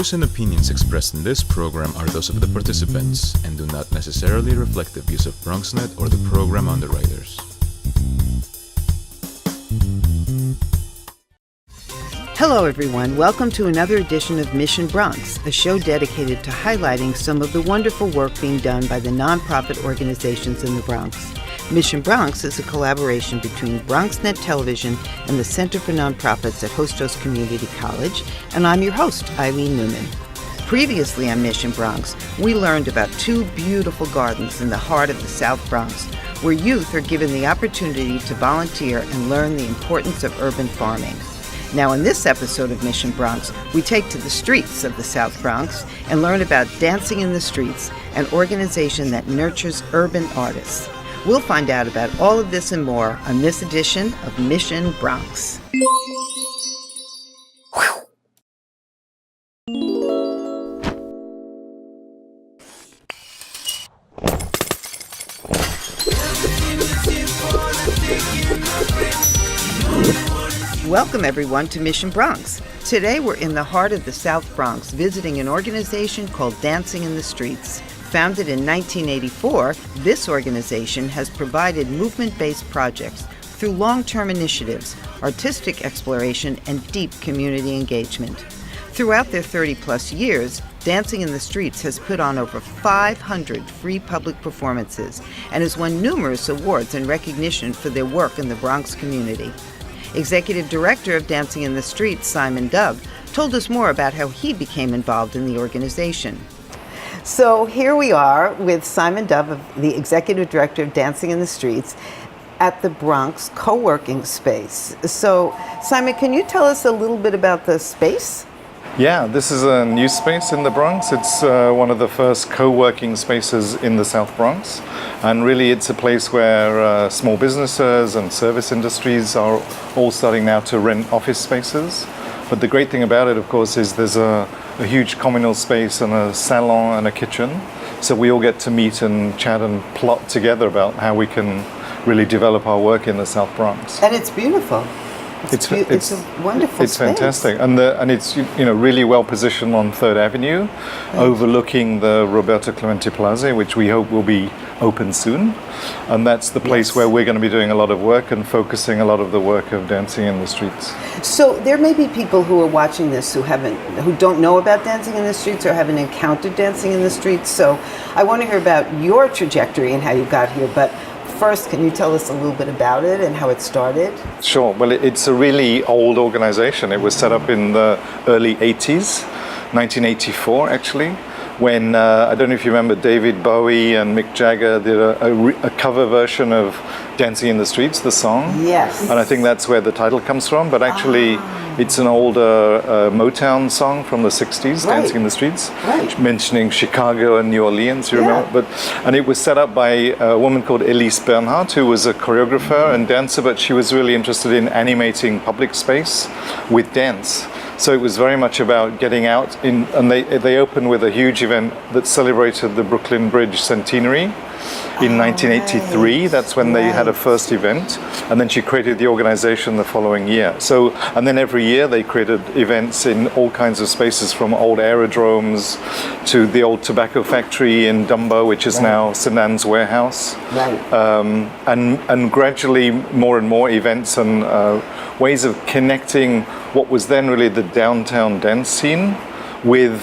views and opinions expressed in this program are those of the participants and do not necessarily reflect the views of BronxNet or the program underwriters. Hello everyone, welcome to another edition of Mission Bronx, a show dedicated to highlighting some of the wonderful work being done by the nonprofit organizations in the Bronx. Mission Bronx is a collaboration between BronxNet Television and the Center for Nonprofits at Hostos Community College, and I'm your host, Eileen Newman. Previously on Mission Bronx, we learned about two beautiful gardens in the heart of the South Bronx, where youth are given the opportunity to volunteer and learn the importance of urban farming. Now in this episode of Mission Bronx, we take to the streets of the South Bronx and learn about Dancing in the Streets, an organization that nurtures urban artists. We'll find out about all of this and more on this edition of Mission Bronx. Welcome everyone to Mission Bronx. Today we're in the heart of the South Bronx visiting an organization called Dancing in the Streets. Founded in 1984, this organization has provided movement-based projects through long-term initiatives, artistic exploration, and deep community engagement. Throughout their 30-plus years, Dancing in the Streets has put on over 500 free public performances and has won numerous awards and recognition for their work in the Bronx community. Executive Director of Dancing in the Streets, Simon Dove, told us more about how he became involved in the organization. So here we are with Simon Dove, the Executive Director of Dancing in the Streets, at the Bronx co-working space. So, Simon, can you tell us a little bit about the space? Yeah, this is a new space in the Bronx. It's one of the first co-working spaces in the South Bronx. And really it's a place where small businesses and service industries are all starting now to rent office spaces. But the great thing about it, of course, is there's a huge communal space and a salon and a kitchen. So we all get to meet and chat and plot together about how we can really develop our work in the South Bronx. And it's beautiful. It's a wonderful It's space. fantastic, and it's really well positioned on 3rd Avenue, right, overlooking the Roberto Clemente Plaza, which we hope will be open soon. And that's the place where we're going to be doing a lot of work and focusing a lot of the work of Dancing in the Streets. So there may be people who are watching this who don't know about Dancing in the Streets or haven't encountered Dancing in the Streets. So I want to hear about your trajectory and how you got here, but first, can you tell us a little bit about it and how it started? Sure. Well, it's a really old organization. It was set up in the early 80s, 1984 actually, when, I don't know if you remember, David Bowie and Mick Jagger did a cover version of Dancing in the Streets, the song. Yes. And I think that's where the title comes from, but actually it's an older Motown song from the 60s, right, Dancing in the Streets, right, mentioning Chicago and New Orleans, you remember? And it was set up by a woman called Elise Bernhardt, who was a choreographer and dancer, but she was really interested in animating public space with dance. So it was very much about getting out and they opened with a huge event that celebrated the Brooklyn Bridge centenary in 1983. Right. That's when they had a first event, and then she created the organization the following year. So, and then every year they created events in all kinds of spaces, from old aerodromes to the old tobacco factory in Dumbo, which is now Sedan's warehouse. Right. And gradually more and more events and ways of connecting what was then really the downtown dance scene with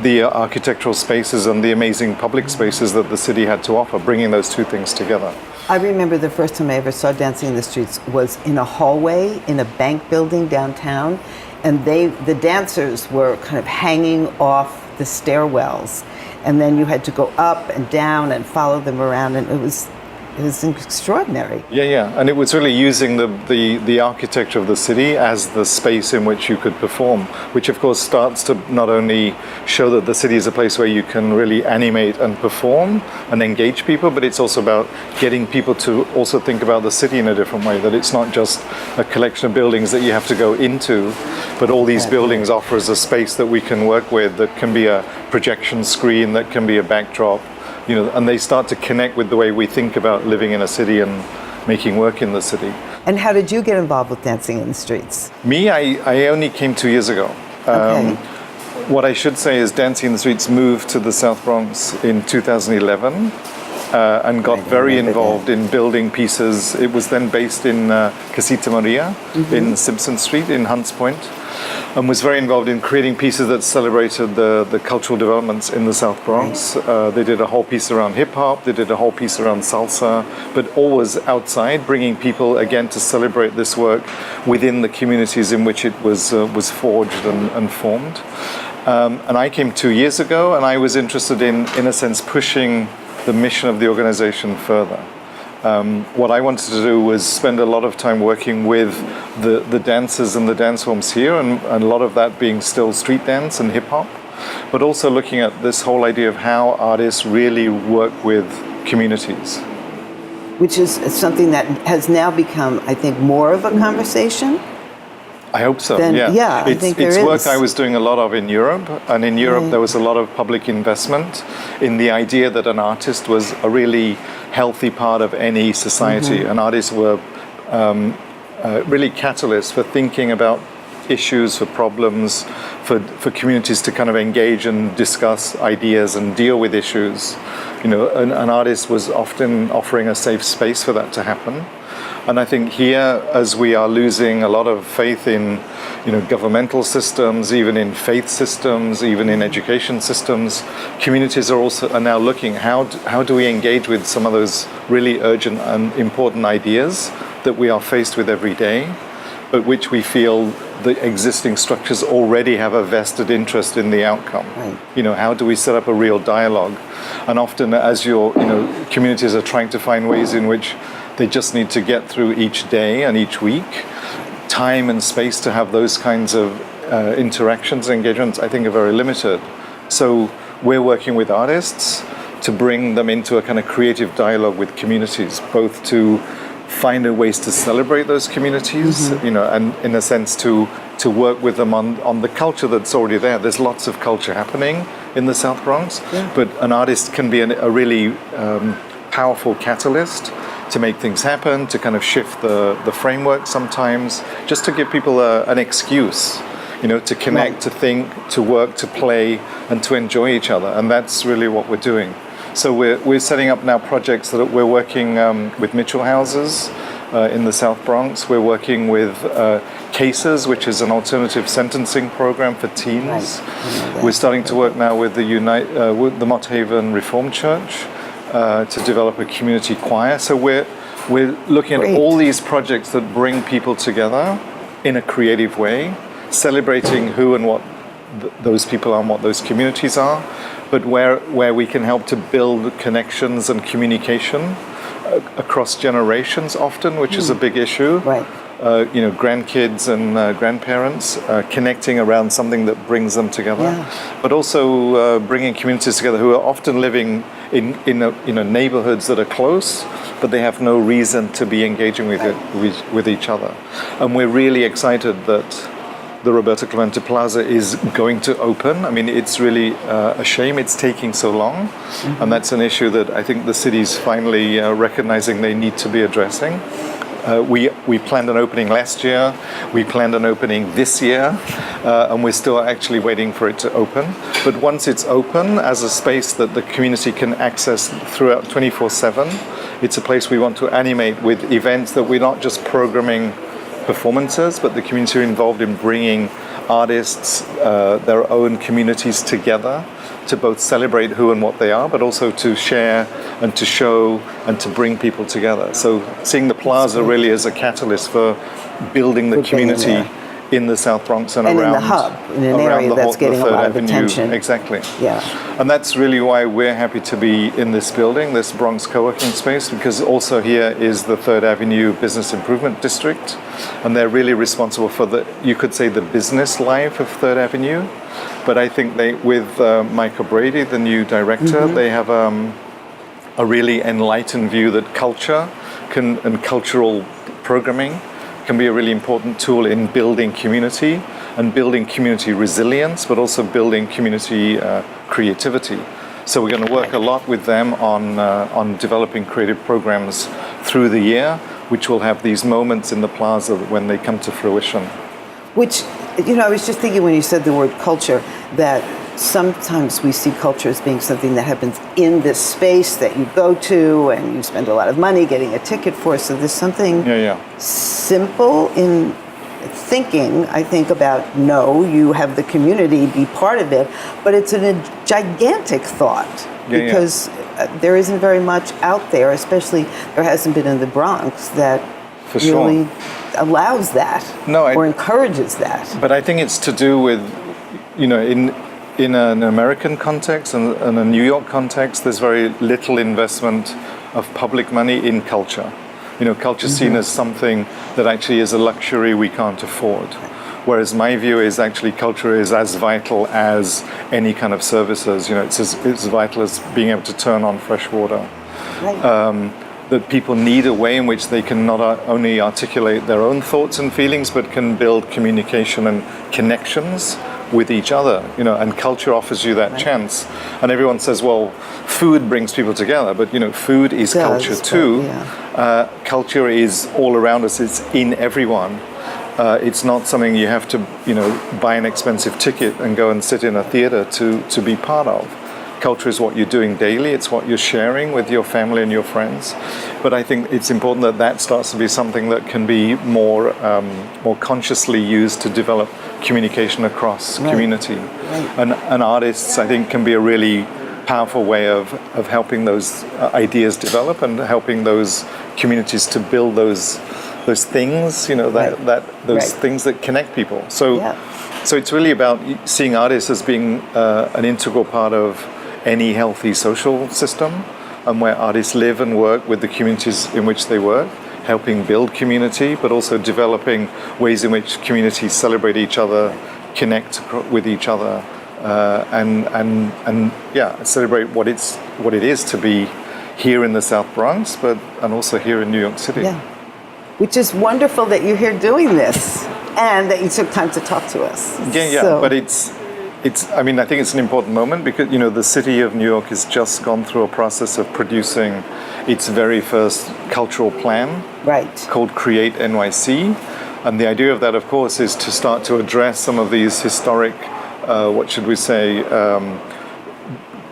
the architectural spaces and the amazing public spaces that the city had to offer, bringing those two things together. I remember the first time I ever saw Dancing in the Streets was in a hallway in a bank building downtown, and the dancers were kind of hanging off the stairwells, and then you had to go up and down and follow them around, and it was extraordinary. Yeah, and it was really using the architecture of the city as the space in which you could perform, which of course starts to not only show that the city is a place where you can really animate and perform and engage people, but it's also about getting people to also think about the city in a different way, that it's not just a collection of buildings that you have to go into, but all these buildings offer us a space that we can work with, that can be a projection screen, that can be a backdrop, and they start to connect with the way we think about living in a city and making work in the city. And how did you get involved with Dancing in the Streets? Me, I only came 2 years ago. Okay. what I should say is Dancing in the Streets moved to the South Bronx in 2011 and got very involved in building pieces. It was then based in Casita Maria in Simpson Street in Hunts Point, and was very involved in creating pieces that celebrated the cultural developments in the South Bronx. They did a whole piece around hip-hop, they did a whole piece around salsa, but always outside, bringing people again to celebrate this work within the communities in which it was forged and formed. And I came 2 years ago, and I was interested in a sense, pushing the mission of the organization further. What I wanted to do was spend a lot of time working with the dancers and the dance forms here, and a lot of that being still street dance and hip hop, but also looking at this whole idea of how artists really work with communities. Which is something that has now become, I think, more of a conversation. I hope so. I think there is. It's work I was doing a lot of in Europe, and in Europe there was a lot of public investment in the idea that an artist was a really healthy part of any society, and artists were really catalysts for thinking about issues, for problems, for communities to kind of engage and discuss ideas and deal with issues. You know, an artist was often offering a safe space for that to happen. And I think here, as we are losing a lot of faith in, you know, governmental systems, even in faith systems, even in education systems, communities are now looking how do we engage with some of those really urgent and important ideas that we are faced with every day, but which we feel the existing structures already have a vested interest in the outcome. Right. You know, how do we set up a real dialogue? And often, as communities are trying to find ways in which they just need to get through each day and each week, time and space to have those kinds of interactions, engagements, I think are very limited. So we're working with artists to bring them into a kind of creative dialogue with communities, both to find ways to celebrate those communities, you know, and in a sense to work with them on the culture that's already there. There's lots of culture happening in the South Bronx, but an artist can be a really powerful catalyst to make things happen, to kind of shift the framework sometimes, just to give people an excuse, you know, to connect, to think, to work, to play, and to enjoy each other. And that's really what we're doing. So we're setting up now projects that we're working with Mitchell houses in the South Bronx. We're working with Cases, which is an alternative sentencing program for teens. Right. We're starting to work now with the Mott Haven Reformed Church to develop a community choir. So we're looking at all these projects that bring people together in a creative way, celebrating who and what those people are and what those communities are, but where we can help to build connections and communication across generations often, which is a big issue. Right. You know, grandkids and grandparents connecting around something that brings them together, but also bringing communities together who are often living in neighborhoods that are close, but they have no reason to be engaging with each other. And we're really excited that the Roberto Clemente Plaza is going to open. I mean, it's really a shame it's taking so long, and that's an issue that I think the city's finally recognizing they need to be addressing. We planned an opening last year, we planned an opening this year, and we're still actually waiting for it to open. But once it's open as a space that the community can access throughout 24/7, it's a place we want to animate with events that we're not just programming performances, but the community are involved in bringing artists, their own communities together to both celebrate who and what they are, but also to share and to show and to bring people together. So seeing the plaza really as a catalyst for building the community in the South Bronx and around. And in the hub, in an area that's getting a lot of attention. Exactly. Yeah. And that's really why we're happy to be in this building, this Bronx co-working space, because also here is the 3rd Avenue Business Improvement District, and they're really responsible for you could say the business life of 3rd Avenue. But I think with Micah Brady, the new director, they have a really enlightened view that culture and cultural programming can be a really important tool in building community and building community resilience, but also building community creativity. So we're going to work a lot with them on developing creative programs through the year, which will have these moments in the plaza when they come to fruition. Which I was just thinking when you said the word culture that sometimes we see culture as being something that happens in this space that you go to and you spend a lot of money getting a ticket for. So there's something simple in thinking, I think, about, no, you have the community be part of it, but it's a gigantic thought because there isn't very much out there, especially there hasn't been in the Bronx, that really allows that or encourages that. But I think it's to do with, in an American context and a New York context, there's very little investment of public money in culture. Culture is seen as something that actually is a luxury we can't afford. Whereas my view is actually culture is as vital as any kind of services. It's as vital as being able to turn on fresh water. Right. That people need a way in which they can not only articulate their own thoughts and feelings, but can build communication and connections with each other, and culture offers you that chance. And everyone says, well, food brings people together, but food is culture too. Culture is all around us, it's in everyone. It's not something you have to, buy an expensive ticket and go and sit in a theater to be part of. Culture is what you're doing daily, it's what you're sharing with your family and your friends. But I think it's important that starts to be something that can be more consciously used to develop communication across community. Right. And artists, I think, can be a really powerful way of helping those ideas develop and helping those communities to build those things, those things that connect people. So it's really about seeing artists as being an integral part of any healthy social system, and where artists live and work with the communities in which they work, helping build community, but also developing ways in which communities celebrate each other, connect with each other, and celebrate what it is to be here in the South Bronx, and also here in New York City. Yeah, which is wonderful that you're here doing this, and that you took time to talk to us. But I think it's an important moment because, the city of New York has just gone through a process of producing its very first cultural plan called Create NYC. And the idea of that, of course, is to start to address some of these historic,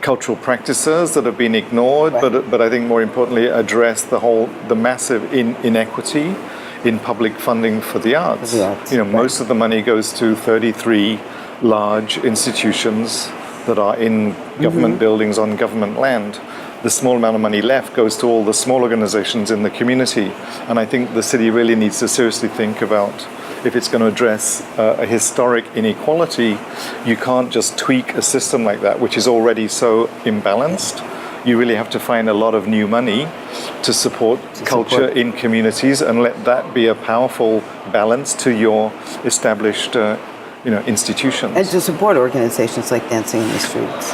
cultural practices that have been ignored, but I think more importantly, address the massive inequity in public funding for the arts. Most of the money goes to 33 large institutions that are in government buildings on government land. The small amount of money left goes to all the small organizations in the community. And I think the city really needs to seriously think about, if it's going to address a historic inequality, you can't just tweak a system like that, which is already so imbalanced. You really have to find a lot of new money to support culture in communities and let that be a powerful balance to your established institutions. And to support organizations like Dancing in the Streets.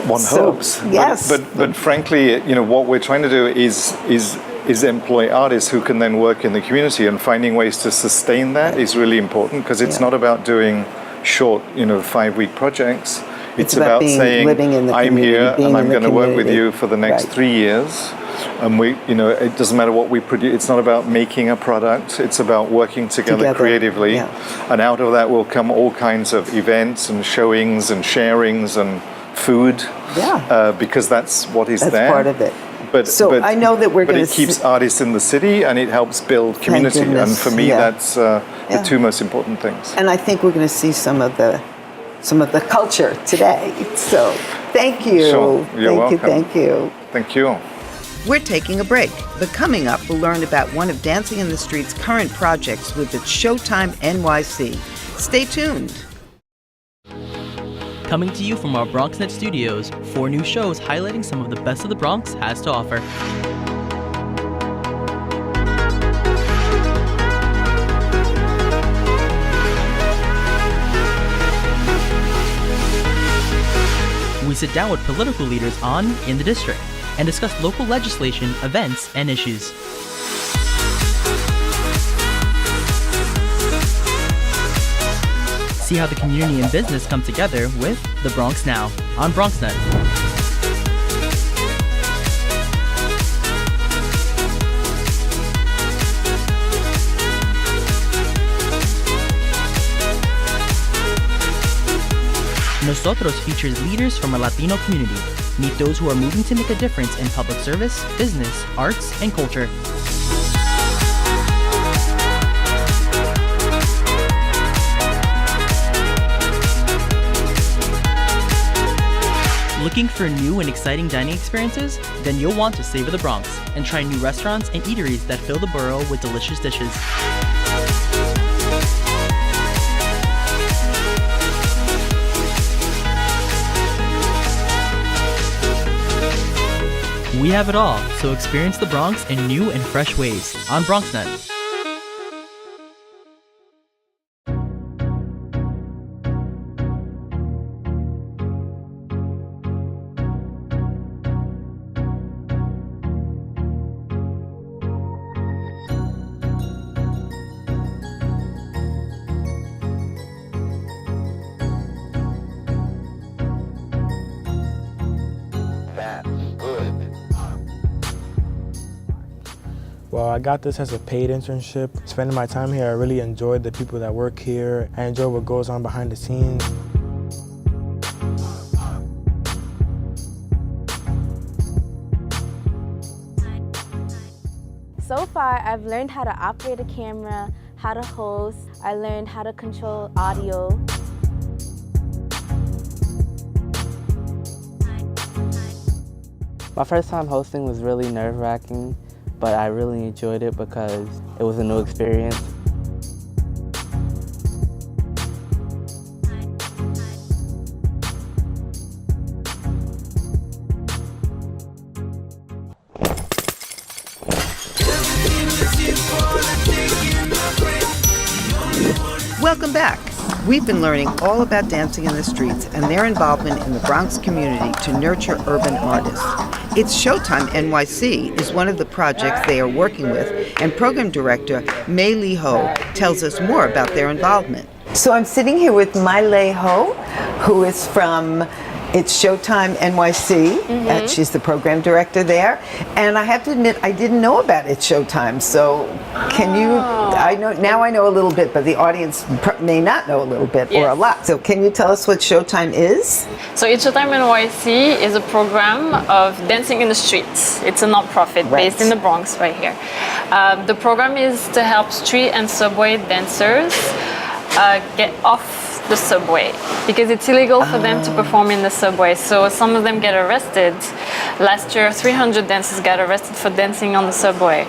One hopes. Yes. But frankly, what we're trying to do is employ artists who can then work in the community, and finding ways to sustain that is really important, because it's not about doing short, 5-week projects. It's about saying, I'm here and I'm going to work with you for the next 3 years. And it doesn't matter what we produce. It's not about making a product. It's about working together creatively. And out of that will come all kinds of events and showings and sharings and food. Because that's what is there. That's part of it. But I know that it keeps artists in the city, and it helps build community. And for me, that's the two most important things. And I think we're going to see some of the culture today. So thank you. Sure. You're welcome. Thank you. Thank you. We're taking a break, but coming up, we'll learn about one of Dancing in the Street's current projects with its Showtime NYC. Stay tuned. Coming to you from our BronxNet studios, 4 new shows highlighting some of the best of the Bronx has to offer. We sit down with political leaders on In the District and discuss local legislation, events, and issues. See how the community and business come together with The Bronx Now on BronxNet. Nosotros features leaders from our Latino community. Meet those who are moving to make a difference in public service, business, arts, and culture. Looking for new and exciting dining experiences? Then you'll want to savor the Bronx and try new restaurants and eateries that fill the borough with delicious dishes. We have it all, so experience the Bronx in new and fresh ways on BronxNet. Well, I got this as a paid internship. Spending my time here, I really enjoyed the people that work here. I enjoy what goes on behind the scenes. So far, I've learned how to operate a camera, how to host. I learned how to control audio. My first time hosting was really nerve-wracking, but I really enjoyed it because it was a new experience. Welcome back. We've been learning all about dancing in the streets and their involvement in the Bronx community to nurture urban artists. It's Showtime NYC is one of the projects they are working with, and program director Mei Lee Ho tells us more about their involvement. So I'm sitting here with Mei Lee Ho, who is from It's Showtime NYC, and she's the program director there. And I have to admit, I didn't know about It's Showtime. So can you, I know a little bit, but the audience may not know a little bit or a lot. So can you tell us what Showtime is? So It's Showtime NYC is a program of dancing in the streets. It's a nonprofit based in the Bronx right here. The program is to help street and subway dancers get off the subway because it's illegal for them to perform in the subway. So some of them get arrested. Last year, 300 dancers got arrested for dancing on the subway.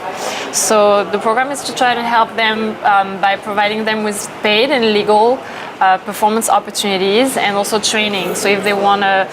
So the program is to try to help them by providing them with paid and legal performance opportunities and also training. So if they want to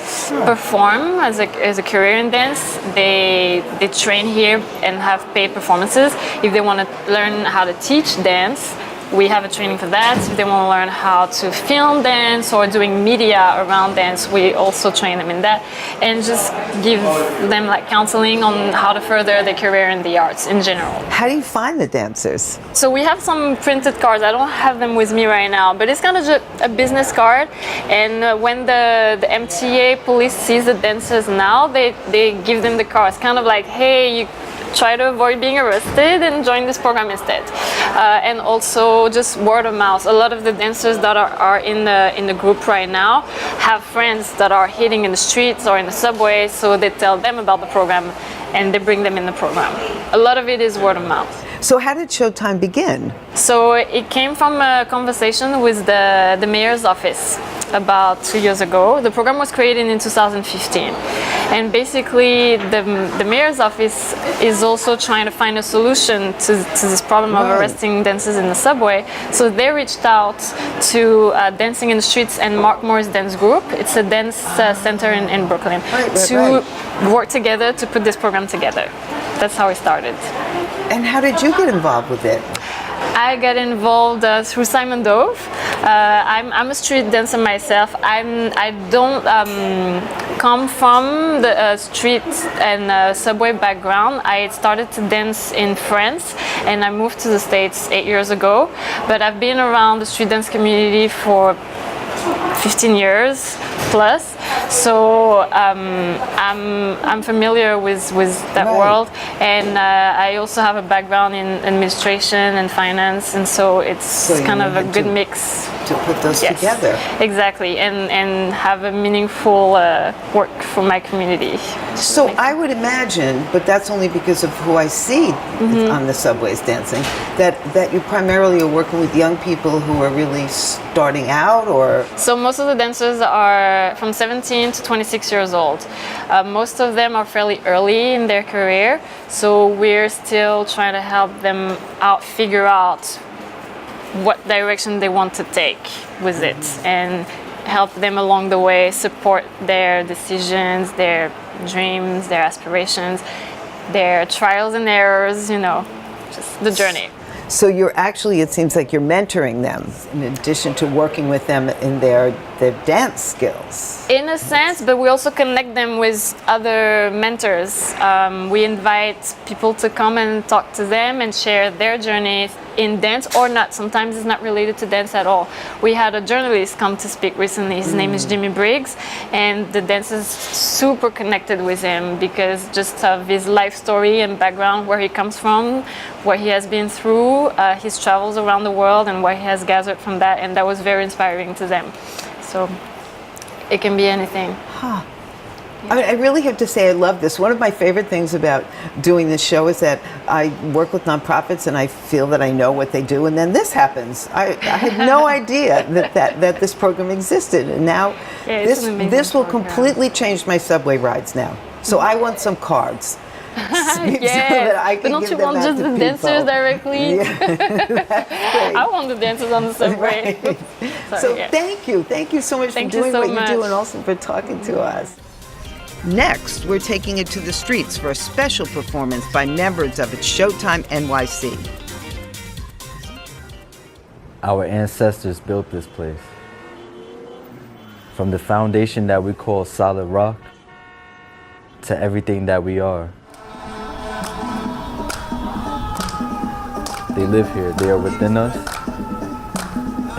perform as a career in dance, they train here and have paid performances. If they want to learn how to teach dance, we have a training for that. If they want to learn how to film dance or doing media around dance, we also train them in that and just give them like counseling on how to further their career in the arts in general. How do you find the dancers? So we have some printed cards. I don't have them with me right now, but it's kind of just a business card. And when the MTA police sees the dancers now, they give them the cards, kind of like, hey, you try to avoid being arrested and join this program instead. And also just word of mouth. A lot of the dancers that are in the group right now have friends that are hitting in the streets or in the subway, so they tell them about the program and they bring them in the program. A lot of it is word of mouth. So how did Showtime begin? So it came from a conversation with the mayor's office about 2 years ago. The program was created in 2015. And basically the mayor's office is also trying to find a solution to this problem of arresting dancers in the subway. So they reached out to Dancing in the Streets and Mark Moore's dance group. It's a dance center in Brooklyn to work together to put this program together. That's how it started. And how did you get involved with it? I got involved through Simon Dove. I'm a street dancer myself. I don't come from the street and subway background. I started to dance in France and I moved to the States 8 years ago. But I've been around the street dance community for 15 years plus. So I'm familiar with that world, and I also have a background in administration and finance, and so it's kind of a good mix to put those together. Exactly, and have a meaningful work for my community. So I would imagine, but that's only because of who I see on the subways dancing, that you primarily are working with young people who are really starting out, or? So most of the dancers are from 17 to 26 years old. Most of them are fairly early in their career, so we're still trying to help them figure out what direction they want to take with it, and help them along the way, support their decisions, their dreams, their aspirations, their trials and errors, just the journey. So you're actually, it seems like you're mentoring them in addition to working with them in their dance skills. In a sense, but we also connect them with other mentors. We invite people to come and talk to them and share their journey in dance or not. Sometimes it's not related to dance at all. We had a journalist come to speak recently. His name is Jimmy Briggs, and the dance is super connected with him because just of his life story and background, where he comes from, what he has been through, his travels around the world, and what he has gathered from that, and that was very inspiring to them. So it can be anything. Huh. I really have to say I love this. One of my favorite things about doing this show is that I work with nonprofits and I feel that I know what they do, and then this happens. I had no idea that this program existed, and now this will completely change my subway rides now. So I want some cards. So that I can but don't give you them want just the to dancers people. directly? Yeah. I want the dancers on the subway. Right. Sorry, thank you so much for doing what you do, and also for talking to us. Next, we're taking it to the streets for a special performance by members of its Showtime NYC. Our ancestors built this place. From the foundation that we call solid rock to everything that we are. They live here, they are within us,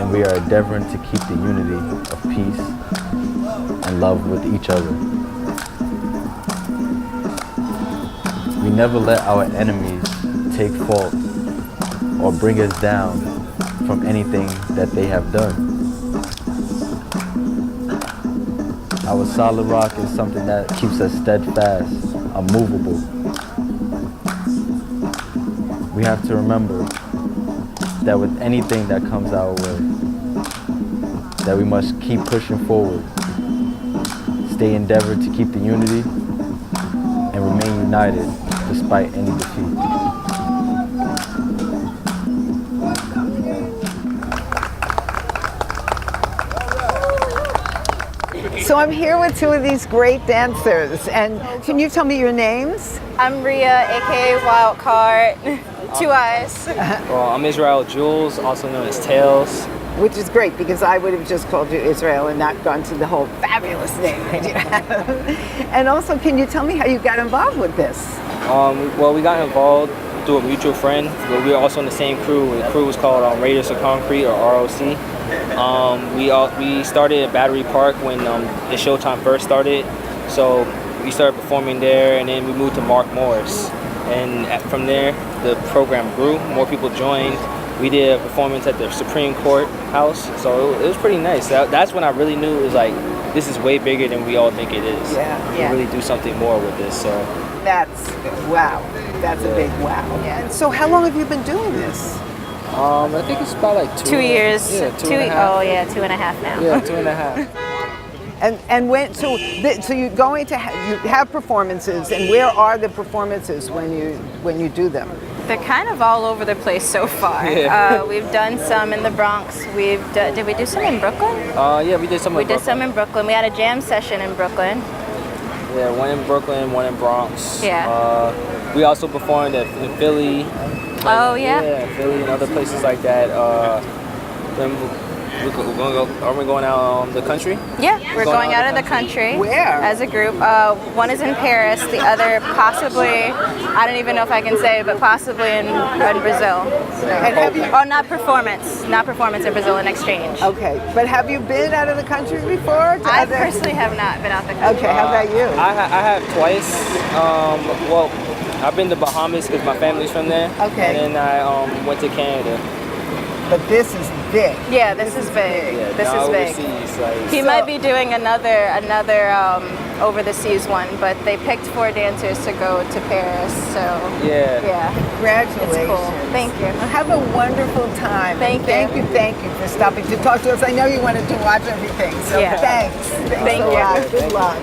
and we are endeavoring to keep the unity of peace and love with each other. We never let our enemies take fault or bring us down from anything that they have done. Our solid rock is something that keeps us steadfast, unmovable. We have to remember that with anything that comes our way, that we must keep pushing forward, stay endeavored to keep the unity, and remain united despite any defeat. So I'm here with two of these great dancers, and can you tell me your names? I'm Rhea, aka Wildcard. Two Eyes. Well, I'm Israel Jules, also known as Tails. Which is great, because I would have just called you Israel and not gone to the whole fabulous name that you have. And also, can you tell me how you got involved with this? Well, we got involved through a mutual friend, but we were also in the same crew. The crew was called Raiders of Concrete, or ROC. We started at Battery Park when the Showtime first started, so we started performing there, and then we moved to Mark Morris. And from there, the program grew, more people joined. We did a performance at the Supreme Court House, so it was pretty nice. That's when I really knew it was like, this is way bigger than we all think it is. We really do something more with this. So that's wow. That's a big wow. Yeah. And so how long have you been doing this? I think it's about like 2 years. Yeah, 2.5. 2.5 now. Yeah, 2.5. And when so you're going to you have performances, and where are the performances when you do them? They're kind of all over the place so far. Yeah. We've done some in the Bronx. Did we do some in Brooklyn? Yeah, we did some in Brooklyn. We did some in Brooklyn. We had a jam session in Brooklyn. Yeah, one in Brooklyn, one in Bronx. Yeah. We also performed in Philly. Oh, yeah. Yeah, Philly and other places like that. Are we going out the country? Yeah, we're going out of the country. Where? As a group. One is in Paris, the other possibly, I don't even know if I can say, but possibly in Brazil. And have you? Oh, not performance in Brazil, in exchange. Okay, but have you been out of the country before? I personally have not been out the country. Okay, how about you? I have twice. Well, I've been to Bahamas because my family's from there. Okay. And then I went to Canada. But this is big. Yeah, this is big. Yeah, This is big. overseas, like, He might be doing another over the seas one, but they picked 4 dancers to go to Paris. So yeah. Congratulations. It's cool. Thank you. Have a wonderful time. Thank you for stopping to talk to us. I know you wanted to watch everything, so Yeah. thanks. Thank a you. lot. Good luck.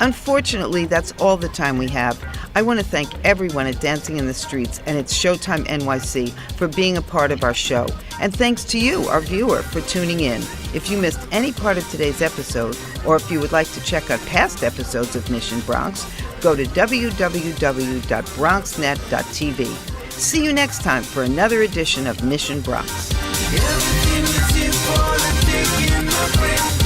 Unfortunately, that's all the time we have. I want to thank everyone at Dancing in the Streets and its Showtime NYC for being a part of our show. And thanks to you, our viewer, for tuning in. If you missed any part of today's episode, or if you would like to check out past episodes of Mission Bronx, go to www.BronxNet.tv. See you next time for another edition of Mission Bronx. Everything is here for the taking, my friend.